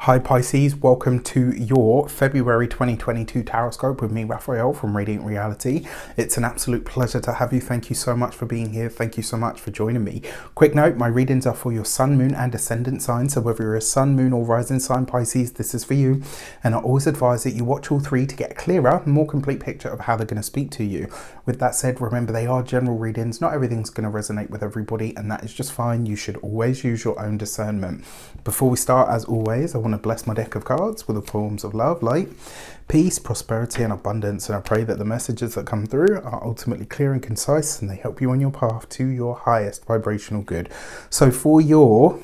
Hi Pisces, welcome to your February 2022 Tarot Scope with me, Raphael from Radiant Reality. It's an absolute pleasure to have you. Thank you so much for being here. Thank you so much for joining me. Quick note, my readings are for your sun, moon and ascendant sign. So whether you're a sun, moon or rising sign Pisces, this is for you. And I always advise that you watch all three to get a clearer, more complete picture of how they're going to speak to you. With that said, remember they are general readings. Not everything's going to resonate with everybody, and that is just fine. You should always use your own discernment. Before we start, as always, I want to bless my deck of cards with the forms of love, light, peace, prosperity and abundance, and I pray that the messages that come through are ultimately clear and concise and they help you on your path to your highest vibrational good. So for your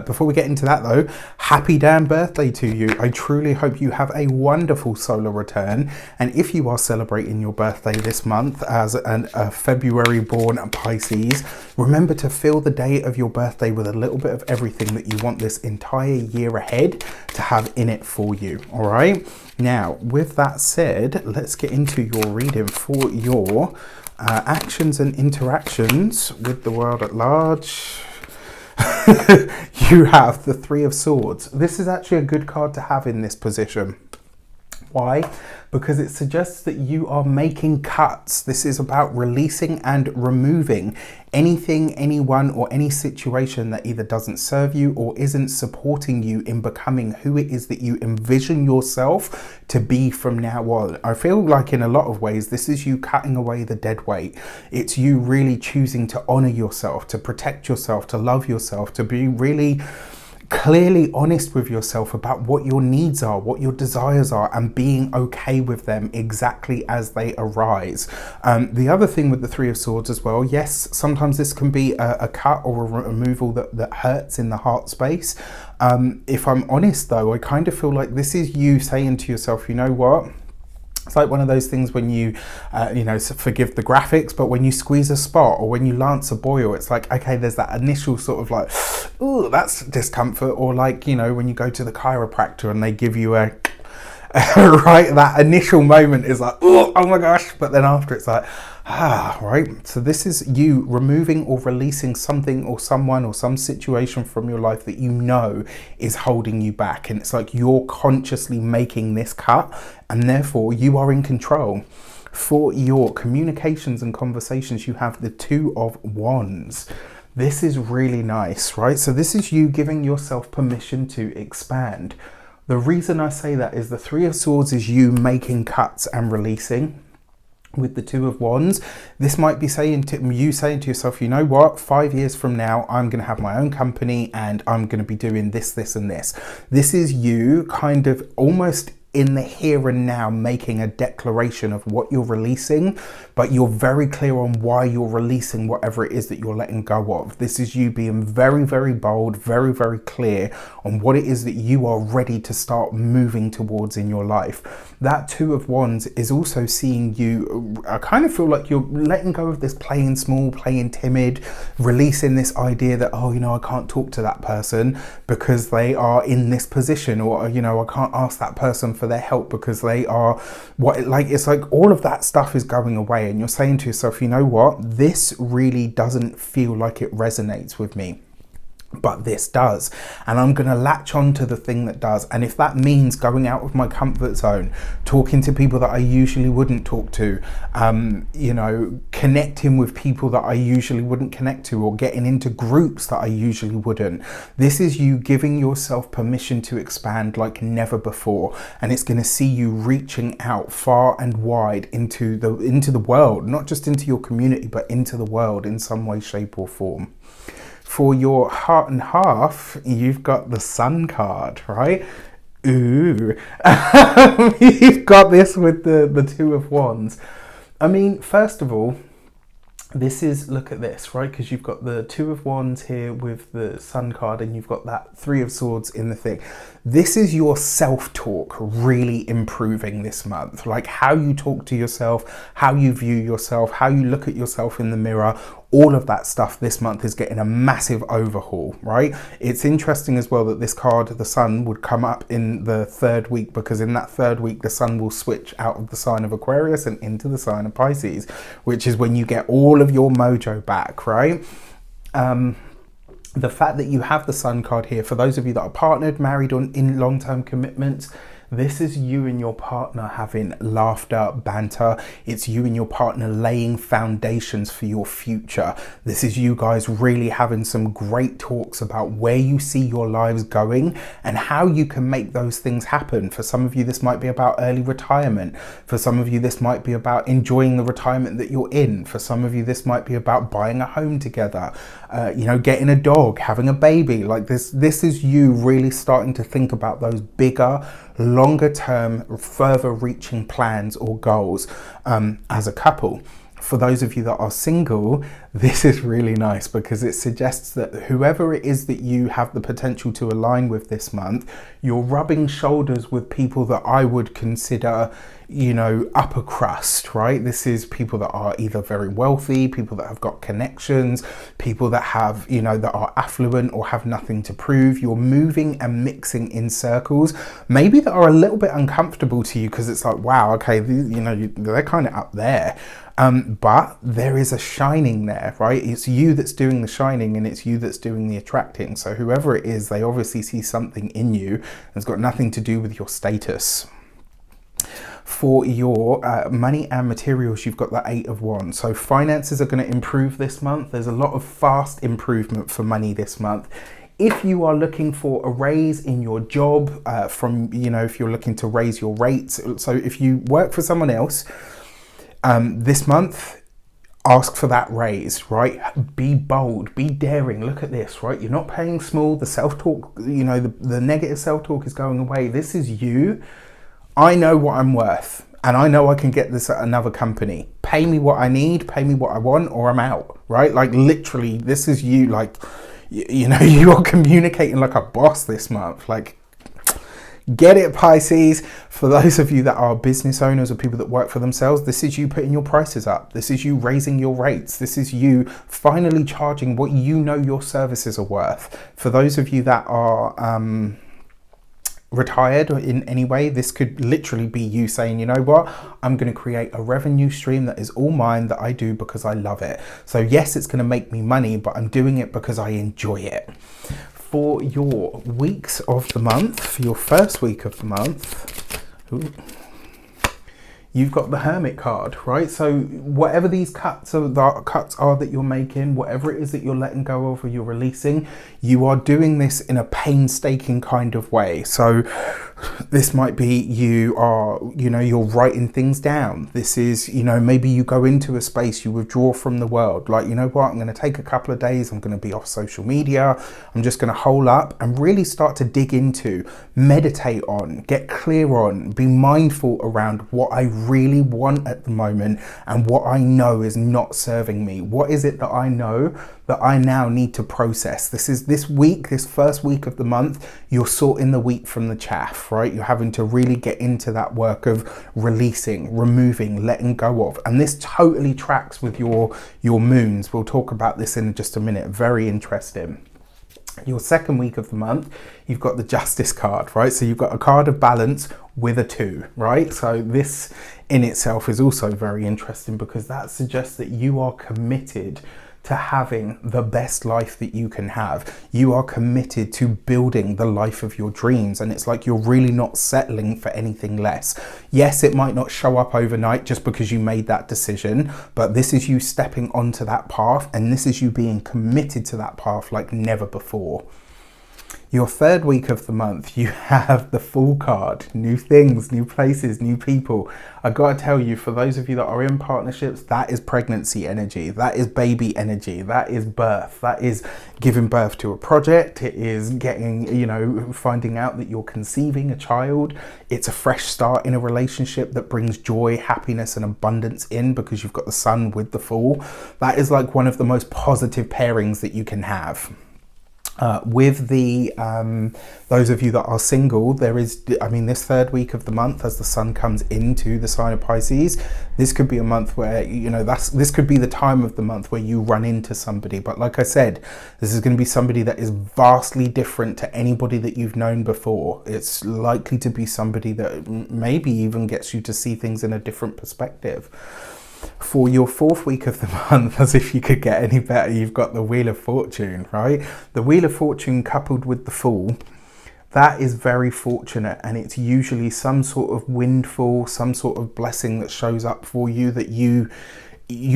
before we get into that though, happy damn birthday to you. I truly hope you have a wonderful solar return, and if you are celebrating your birthday this month as a February born Pisces, remember to fill the day of your birthday with a little bit of everything that you want this entire year ahead to have in it for you. All right, now with that said, let's get into your reading for your actions and interactions with the world at large. You have the Three of Swords. This is actually a good card to have in this position. Why? Because it suggests that you are making cuts. This is about releasing and removing anything, anyone, or any situation that either doesn't serve you or isn't supporting you in becoming who it is that you envision yourself to be from now on. I feel like in a lot of ways, this is you cutting away the dead weight. It's you really choosing to honor yourself, to protect yourself, to love yourself, to be really clearly honest with yourself about what your needs are, what your desires are, and being okay with them exactly as they arise. The other thing with the Three of Swords as well, yes, sometimes this can be a cut or a removal that hurts in the heart space. If I'm honest though, I kind of feel like this is you saying to yourself, you know what? It's like one of those things when you, forgive the graphics, but when you squeeze a spot or when you lance a boil, it's like, okay, there's that initial sort of like, ooh, that's discomfort. Or like, you know, when you go to the chiropractor and they give you a, right, that initial moment is like, oh my gosh. But then after it's like, right. So this is you removing or releasing something or someone or some situation from your life that you know is holding you back. And it's like you're consciously making this cut and therefore you are in control. For your communications and conversations, you have the Two of Wands. This is really nice, right? So this is you giving yourself permission to expand. The reason I say that is the Three of Swords is you making cuts and releasing. With the Two of Wands, this might be saying to yourself, you know what, 5 years from now, I'm going to have my own company and I'm going to be doing this, this and this. This is you kind of almost in the here and now making a declaration of what you're releasing, but you're very clear on why you're releasing whatever it is that you're letting go of. This is you being very, very bold, very, very clear on what it is that you are ready to start moving towards in your life. That Two of Wands is also seeing you, I kind of feel like you're letting go of this playing small, playing timid, releasing this idea that, oh, you know, I can't talk to that person because they are in this position, or, you know, I can't ask that person for their help because they are it's like all of that stuff is going away, and you're saying to yourself, you know what, this really doesn't feel like it resonates with me, but this does, and I'm going to latch on to the thing that does. And if that means going out of my comfort zone, talking to people that I usually wouldn't talk to, you know, connecting with people that I usually wouldn't connect to, or getting into groups that I usually wouldn't, this is you giving yourself permission to expand like never before. And it's going to see you reaching out far and wide into the world, not just into your community, but into the world in some way, shape or form. For your heart and half, you've got the Sun card, right? Ooh. You've got this with the Two of Wands. I mean, first of all, this is, look at this, right? Because you've got the Two of Wands here with the Sun card, and you've got that Three of Swords in the thing. This is your self-talk really improving this month. Like how you talk to yourself, how you view yourself, how you look at yourself in the mirror. All of that stuff this month is getting a massive overhaul, right? It's interesting as well that this card, the Sun, would come up in the third week, because in that third week, the Sun will switch out of the sign of Aquarius and into the sign of Pisces, which is when you get all of your mojo back, right? The fact that you have the Sun card here, for those of you that are partnered, married, or in long-term commitments, this is you and your partner having laughter, banter. It's you and your partner laying foundations for your future. This is you guys really having some great talks about where you see your lives going and how you can make those things happen. For some of you, this might be about early retirement. For some of you, this might be about enjoying the retirement that you're in. For some of you, this might be about buying a home together, you know, getting a dog, having a baby. Like this is you really starting to think about those bigger, longer term, further reaching plans or goals as a couple. For those of you that are single, this is really nice because it suggests that whoever it is that you have the potential to align with this month, you're rubbing shoulders with people that I would consider, you know, upper crust, right? This is people that are either very wealthy, people that have got connections, people that have, you know, that are affluent or have nothing to prove. You're moving and mixing in circles, maybe that are a little bit uncomfortable to you because it's like, wow, okay, you know, they're kind of up there. But there is a shining there, right? It's you that's doing the shining and it's you that's doing the attracting. So whoever it is, they obviously see something in you. It's got nothing to do with your status. For your money and materials, you've got the 8 of Wands. So finances are going to improve this month. There's a lot of fast improvement for money this month. If you are looking for a raise in your job, you know, if you're looking to raise your rates, so if you work for someone else, this month, ask for that raise, right? Be bold, be daring. Look at this, right? You're not playing small. The self-talk, you know, the negative self-talk is going away. This is you. I know what I'm worth and I know I can get this at another company. Pay me what I need, pay me what I want, or I'm out, right? Like literally, this is you. Like, you know, you are communicating like a boss this month. Like, get it, Pisces. For those of you that are business owners or people that work for themselves, this is you putting your prices up. This is you raising your rates. This is you finally charging what you know your services are worth. For those of you that are retired in any way, this could literally be you saying, you know what, I'm going to create a revenue stream that is all mine, that I do because I love it. So yes, it's going to make me money, but I'm doing it because I enjoy it. For your weeks of the month, for your first week of the month, you've got the Hermit card, right? So whatever these cuts are that you're making, whatever it is that you're letting go of or you're releasing, you are doing this in a painstaking kind of way. So this might be you're writing things down. This is, you know, maybe you go into a space, you withdraw from the world. Like, you know what, I'm going to take a couple of days. I'm going to be off social media. I'm just going to hole up and really start to dig into, meditate on, get clear on, be mindful around what I really want at the moment and what I know is not serving me. What is it that I know that I now need to process? This week, this first week of the month, you're sorting the wheat from the chaff, right? You're having to really get into that work of releasing, removing, letting go of. And this totally tracks with your moons. We'll talk about this in just a minute. Very interesting. Your second week of the month, you've got the Justice card, right? So you've got a card of balance with a 2, right? So this in itself is also very interesting because that suggests that you are committed to having the best life that you can have. You are committed to building the life of your dreams, and it's like you're really not settling for anything less. Yes, it might not show up overnight just because you made that decision, but this is you stepping onto that path, and this is you being committed to that path like never before. Your third week of the month, you have the Fool card. New things, new places, new people. I gotta tell you, for those of you that are in partnerships, that is pregnancy energy. That is baby energy. That is birth. That is giving birth to a project. It is getting, you know, finding out that you're conceiving a child. It's a fresh start in a relationship that brings joy, happiness, and abundance in because you've got the Sun with the Fool. That is like one of the most positive pairings that you can have. With the those of you that are single, there is, I mean, this third week of the month, as the Sun comes into the sign of Pisces, this could be a month where, you know, this could be the time of the month where you run into somebody. But like I said, this is going to be somebody that is vastly different to anybody that you've known before. It's likely to be somebody that maybe even gets you to see things in a different perspective. For your 4th week of the month, as if you could get any better, you've got the Wheel of Fortune, right? The Wheel of Fortune coupled with the Fool, that is very fortunate, and it's usually some sort of windfall, some sort of blessing that shows up for you that you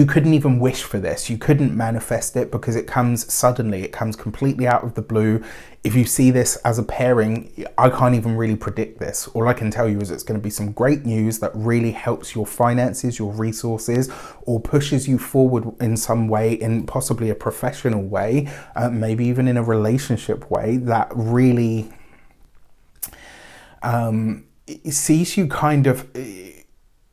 couldn't even wish for this. You couldn't manifest it because it comes suddenly. It comes completely out of the blue. If you see this as a pairing, I can't even really predict this. All I can tell you is it's going to be some great news that really helps your finances, your resources, or pushes you forward in some way, in possibly a professional way, maybe even in a relationship way that really sees you kind of...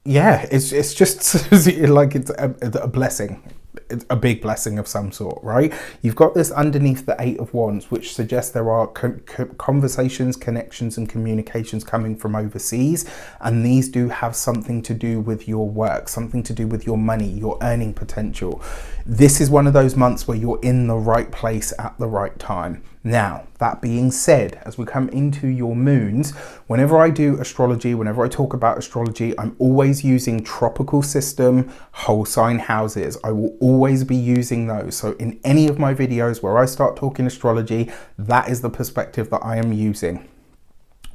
Yeah, it's just like it's a blessing. It's a big blessing of some sort, right? You've got this underneath the 8 of Wands, which suggests there are conversations, connections and communications coming from overseas, and these do have something to do with your work, something to do with your money, your earning potential. This is one of those months where you're in the right place at the right time. Now, that being said, as we come into your moons, whenever I do astrology, whenever I talk about astrology, I'm always using tropical system, whole sign houses. I will always be using those. So in any of my videos where I start talking astrology, that is the perspective that I am using.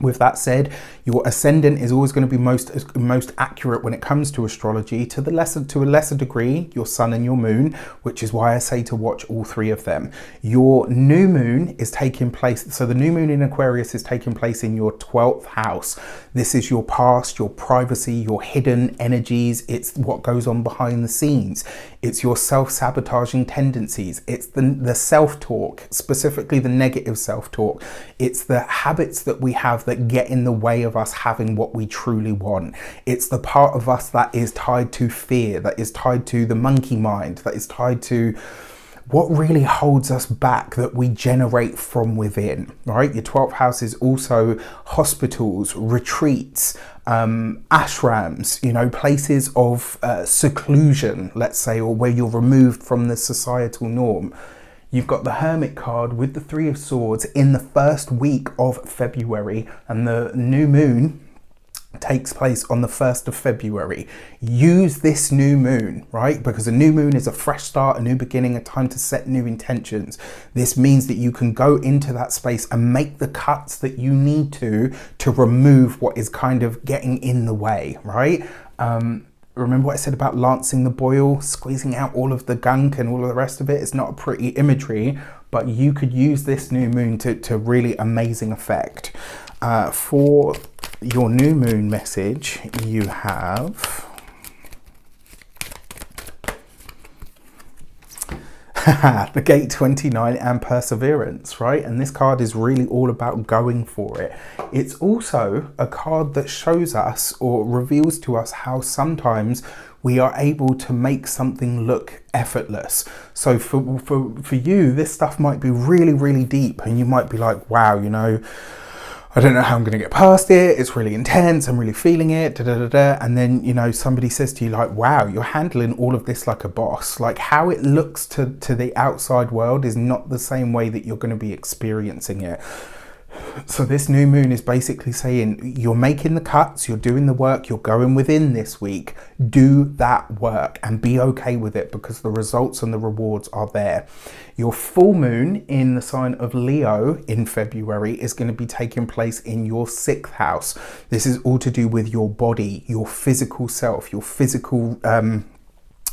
With that said, your ascendant is always going to be most accurate when it comes to astrology. To a lesser degree, your sun and your moon, which is why I say to watch all 3 of them. Your new moon is taking place, so the new moon in Aquarius is taking place in your 12th house. This is your past, your privacy, your hidden energies. It's what goes on behind the scenes. It's your self-sabotaging tendencies. It's the self-talk, specifically the negative self-talk. It's the habits that we have that get in the way of us having what we truly want. It's the part of us that is tied to fear, that is tied to the monkey mind, that is tied to what really holds us back, that we generate from within, right? Your 12th house is also hospitals, retreats, ashrams, you know, places of seclusion, let's say, or where you're removed from the societal norm. You've got the Hermit card with the 3 of Swords in the 1st week of February, and the new moon takes place on the 1st of February. Use this new moon, right? Because a new moon is a fresh start, a new beginning, a time to set new intentions. This means that you can go into that space and make the cuts that you need to remove what is kind of getting in the way, right? Remember what I said about lancing the boil, squeezing out all of the gunk and all of the rest of it? It's not a pretty imagery, but you could use this new moon to really amazing effect. For your new moon message, you have the Gate 29 and Perseverance, right? And this card is really all about going for it. It's also a card that shows us or reveals to us how sometimes we are able to make something look effortless. So for you, this stuff might be really, really deep, and you might be like, wow, you know, I don't know how I'm going to get past it. It's really intense. I'm really feeling it. And then, you know, somebody says to you like, wow, you're handling all of this like a boss. Like how it looks to the outside world is not the same way that you're going to be experiencing it. So this new moon is basically saying you're making the cuts, you're doing the work, you're going within this week. Do that work and be okay with it, because the results and the rewards are there. Your full moon in the sign of Leo in February is going to be taking place in your 6th house. This is all to do with your body, your physical self, your physical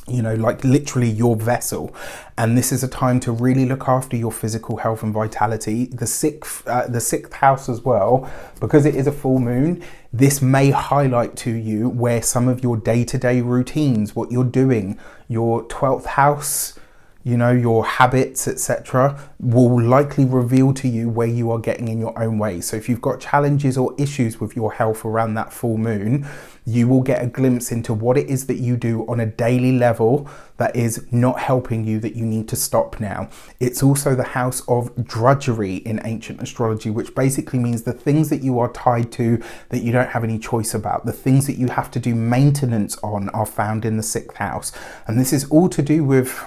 you know, like literally your vessel. And this is a time to really look after your physical health and vitality. The sixth house as well, because it is a full moon, this may highlight to you where some of your day-to-day routines, what you're doing, your 12th house, you know, your habits, etc., will likely reveal to you where you are getting in your own way. So if you've got challenges or issues with your health around that full moon, you will get a glimpse into what it is that you do on a daily level that is not helping you, that you need to stop now. It's also the house of drudgery in ancient astrology, which basically means the things that you are tied to that you don't have any choice about, the things that you have to do maintenance on, are found in the 6th house. And this is all to do with,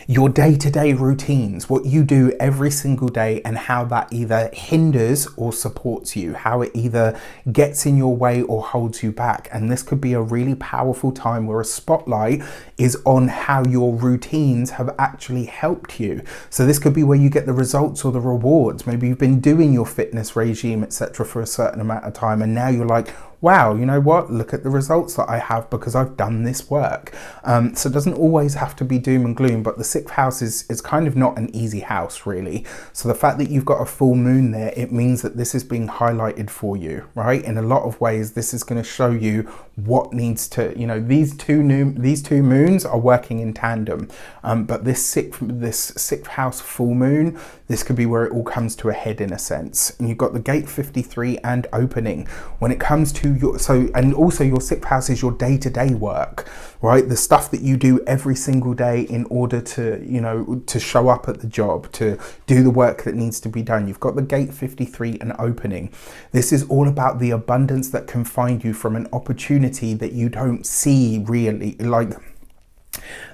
your day-to-day routines, what you do every single day, and how that either hinders or supports you, how it either gets in your way or holds you back. And this could be a really powerful time where a spotlight is on how your routines have actually helped you. So this could be where you get the results or the rewards. Maybe you've been doing your fitness regime, etc., for a certain amount of time, and now you're like, wow, you know what, look at the results that I have because I've done this work. So it doesn't always have to be doom and gloom, but the 6th house is kind of not an easy house, really. So the fact that you've got a full moon there, it means that this is being highlighted for you, right? In a lot of ways, this is going to show you what needs to, you know, these two moons are working in tandem. But this sixth house full moon, this could be where it all comes to a head in a sense. And you've got the gate 53 and opening. When it comes to your, and also your 6th house is your day-to-day work, right? The stuff that you do every single day in order to, you know, to show up at the job, to do the work that needs to be done. You've got the gate 53 and opening. This is all about the abundance that can find you from an opportunity that you don't see really, like,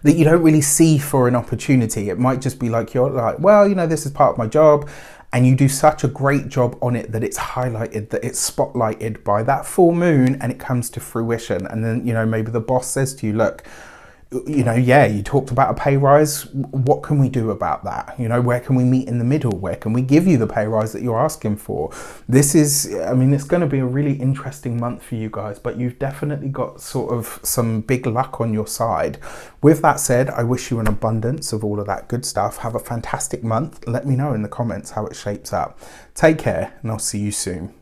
that you don't really see for an opportunity. It might just be like, you're like, well, you know, this is part of my job, and you do such a great job on it that it's highlighted, that it's spotlighted by that full moon, and it comes to fruition. And then, you know, maybe the boss says to you, look, you know, yeah, you talked about a pay rise. What can we do about that? You know, where can we meet in the middle? Where can we give you the pay rise that you're asking for? This is, I mean, it's going to be a really interesting month for you guys, but you've definitely got sort of some big luck on your side. With that said, I wish you an abundance of all of that good stuff. Have a fantastic month. Let me know in the comments how it shapes up. Take care, and I'll see you soon.